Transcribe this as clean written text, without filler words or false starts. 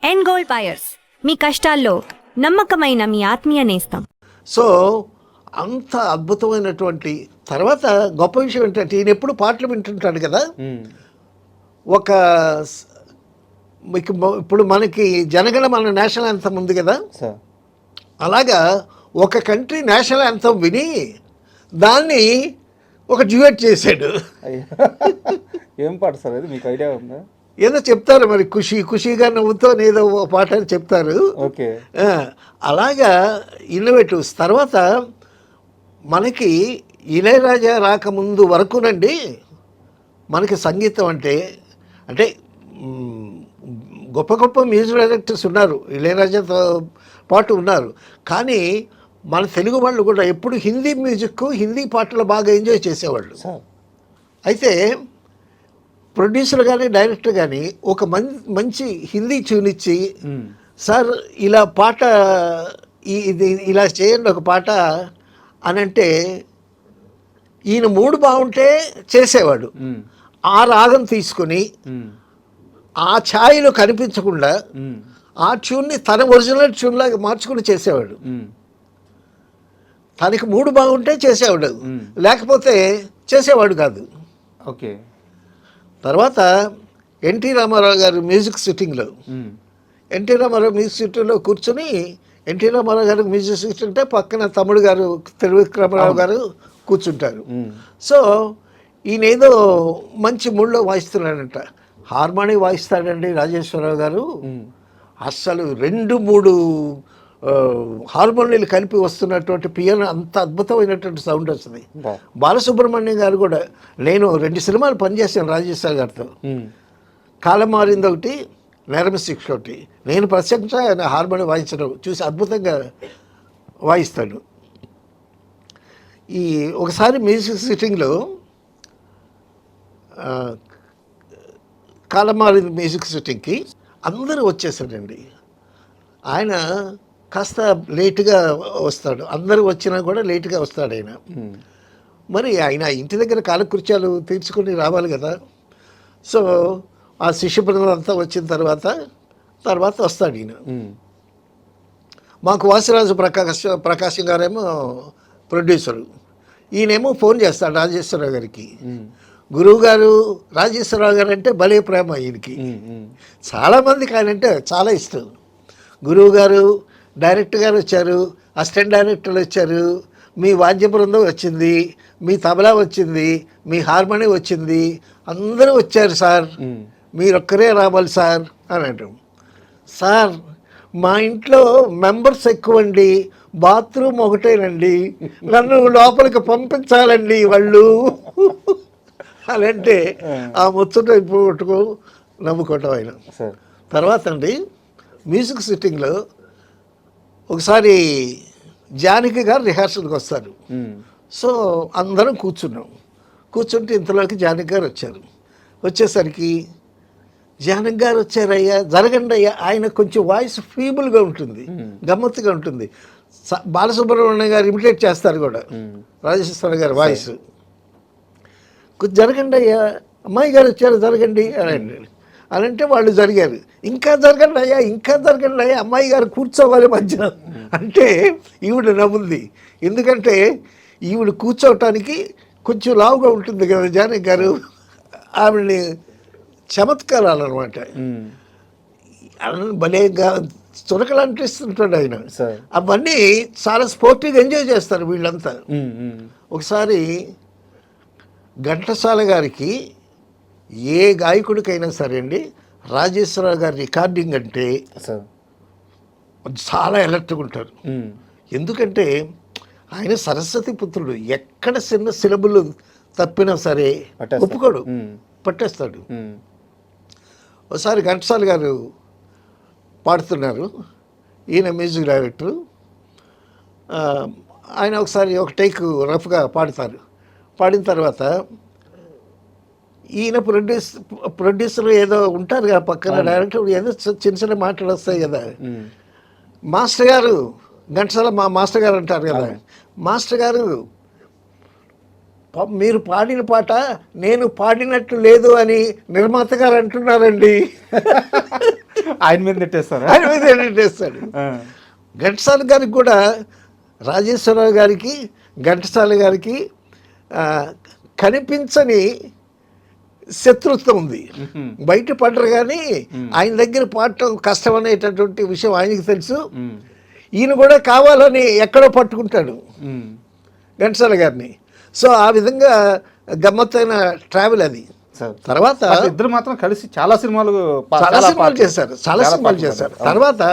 End gold buyers, మీ కష్టాల్లో నమ్మకమైన మీ ఆత్మీయ నేస్తం. సో అంత అద్భుతమైనటువంటి తర్వాత గొప్ప విషయం ఏంటంటే ఈయన ఎప్పుడు పాటలు వింటుంటాడు కదా. ఒక మీకు ఇప్పుడు మనకి జనగణ మన నేషనల్ యాంథమ్ ఉంది కదా, అలాగా ఒక కంట్రీ నేషనల్ యాంథమ్ విని దాన్ని ఒక డ్యూయట్ చేశాడు. ఏం పాట సార్ అది, మీకు ఐడియా ఉందా? ఏదో చెప్తారు మరి, ఖుషిగా నవ్వుతో ఏదో పాట అని చెప్తారు. ఓకే, అలాగా ఇన్నోవేటివ్స్. తర్వాత మనకి ఇళయరాజా రాకముందు వరకునండి మనకి సంగీతం అంటే అంటే గొప్ప గొప్ప మ్యూజిక్ డైరెక్టర్స్ ఉన్నారు, ఇళయరాజాతో పాటు ఉన్నారు. కానీ మన తెలుగు వాళ్ళు కూడా ఎప్పుడు హిందీ మ్యూజిక్, హిందీ పాటలు బాగా ఎంజాయ్ చేసేవాళ్ళు. అయితే ప్రొడ్యూసర్ కానీ డైరెక్టర్ కానీ ఒక మంచి హిందీ ట్యూన్ ఇచ్చి, సార్ ఇలా పాట ఇది ఇలా చేయండి ఒక పాట అని అంటే ఈయన మూడు బాగుంటే చేసేవాడు. ఆ రాగం తీసుకొని ఆ ఛాయలో కనిపించకుండా ఆ ట్యూన్ని తన ఒరిజినల్ ట్యూన్లాగా మార్చుకుని చేసేవాడు. తనకి మూడు బాగుంటే చేసేవాడు, లేకపోతే చేసేవాడు కాదు. ఓకే. తర్వాత ఎన్టీ రామారావు గారు మ్యూజిక్ సిట్టింగ్లో, ఎన్టీ రామారావు మ్యూజిక్ సిట్టింగ్లో కూర్చొని ఎన్టీ రామారావు గారు మ్యూజిక్ సిట్టింగ్ ఉంటే పక్కన తమ్ముడు గారు త్రివిక్రమరావు గారు కూర్చుంటారు. సో ఈయన ఏదో మంచి మూడ్లో వాయిస్తున్నాడంట. హార్మోని వాయిస్తాడండి రాజేశ్వరరావు గారు. అస్సలు 2-3 హార్మోనియలు కలిపి వస్తున్నటువంటి పియానో అంత అద్భుతమైనటువంటి సౌండ్ వస్తుంది. బాలసుబ్రహ్మణ్యం గారు కూడా, నేను 2 సినిమాలు పనిచేశాను రాజేశ్వర గారితో. కాలం మారింది ఒకటి, నేరం శిక్ష ఒకటి. నేను ప్రత్యక్షంగా ఆయన హార్మోని వాయించడం చూసి అద్భుతంగా వాయిస్తాడు. ఈ ఒకసారి మ్యూజిక్ సిట్టింగ్లో కాలం మారింది మ్యూజిక్ సిట్టింగ్కి అందరూ వచ్చేసాడండి. ఆయన కాస్త లేటుగా వస్తాడు, అందరూ వచ్చినా కూడా లేటుగా వస్తాడు ఆయన. మరి ఆయన ఇంటి దగ్గర కాలకృత్యాలు తీర్చుకొని రావాలి కదా. సో ఆ శిష్య బృందం అంతా వచ్చిన తర్వాత వస్తాడు ఈయన. మాకు వాసిరాజు ప్రకాశం గారేమో ప్రొడ్యూసరు, ఈయనేమో ఫోన్ చేస్తాడు రాజేశ్వరరావు గారికి. గురువు గారు రాజేశ్వరరావు గారు అంటే భలే ప్రేమ ఈయనకి. చాలామందికి ఆయన అంటే చాలా ఇష్టం. గురువు గారు, డైరెక్టర్ గారు వచ్చారు, అసిస్టెంట్ డైరెక్టర్లు వచ్చారు, మీ వాద్య బృందం వచ్చింది, మీ తబలా వచ్చింది, మీ హార్మోని వచ్చింది, అందరూ వచ్చారు సార్, మీరొక్కరే రావాలి సార్ అని అంటాం. సార్ మా ఇంట్లో మెంబర్స్ ఎక్కువండి, బాత్రూమ్ ఒకటేనండి, నన్ను లోపలికి పంపించాలండి వాళ్ళు అని అంటే ఆ ముచ్చట ఇప్పుడు నమ్ముకోవటం ఆయన. తర్వాత అండి మ్యూజిక్ సిట్టింగ్లో ఒకసారి జానకి గారు రిహార్సల్కి వస్తారు. సో అందరం కూర్చుంటే ఇంతలోకి జానకి గారు వచ్చారు. వచ్చేసరికి జానకి గారు వచ్చారయ్యా, జరగండి అయ్యా. ఆయన కొంచెం వాయిస్ ఫీబుల్గా ఉంటుంది, గమ్మత్తుగా ఉంటుంది. బాలసుబ్రహ్మణ్యం గారు ఇమిటేట్ చేస్తారు కూడా రాజేశ్వర గారి వాయిస్. జరగండి అయ్యా, అమ్మాయి గారు వచ్చారు జరగండి అని అంటే వాళ్ళు జరిగారు. ఇంకా జరగండి అయ్యా, అమ్మాయి గారు కూర్చోవాలి మధ్యన అంటే ఈవిడ నవ్వుంది. ఎందుకంటే ఈవిడ కూర్చోవటానికి కొంచెం లావుగా ఉంటుంది కదా జానకి గారు. ఆవిడని చమత్కారాలు అనమాట, భలేగా చురకలు అనిపిస్తుంటాడు ఆయన. అవన్నీ చాలా స్పోర్టివ్గా ఎంజాయ్ చేస్తారు వీళ్ళంతా. ఒకసారి ఘంటసాల గారికి ఏ గాయకుడికైనా సరే అండి, రాజేశ్వరరావు గారి రికార్డింగ్ అంటే చాలా ఎలర్ట్గా ఉంటారు. ఎందుకంటే ఆయన సరస్వతి పుత్రుడు, ఎక్కడ చిన్న సిలబుల్ తప్పినా సరే ఒప్పుకోడు, పట్టేస్తాడు. ఒకసారి ఘంటసాల గారు పాడుతున్నారు, ఈయన మ్యూజిక్ డైరెక్టరు. ఆయన ఒకసారి ఒక టేక్ రఫ్గా పాడతారు. పాడిన తర్వాత ఈయన ప్రొడ్యూసర్ ఏదో ఉంటారు కదా పక్కన, డైరెక్టర్ ఏదో చిన్న చిన్న మాటలు వస్తాయి కదా. మాస్టర్ గారు, ఘంటసాల మా మాస్టర్ గారు అంటారు కదా, మాస్టర్ గారు మీరు పాడిన పాట నేను పాడినట్టు లేదు అని నిర్మాత గారు అంటున్నారండి. ఆయన మీద నెట్టేస్తారా? ఆయన మీద ఏంటేస్తాడు. ఘంటసాల గారికి కూడా రాజేశ్వరరావు గారికి ఘంటసాల గారికి కనిపించని శత్రుత్వం ఉంది. బయట పడ్డరు కానీ ఆయన దగ్గర పాడటం కష్టం అనేటటువంటి విషయం ఆయనకి తెలుసు. ఈయన కూడా కావాలని ఎక్కడో పట్టుకుంటాడు ఘంటసాల గారిని. సో ఆ విధంగా గమ్మత్తైన ట్రావెల్ అది. తర్వాత ఇద్దరు మాత్రం కలిసి చాలా సినిమాలు చేశారు. తర్వాత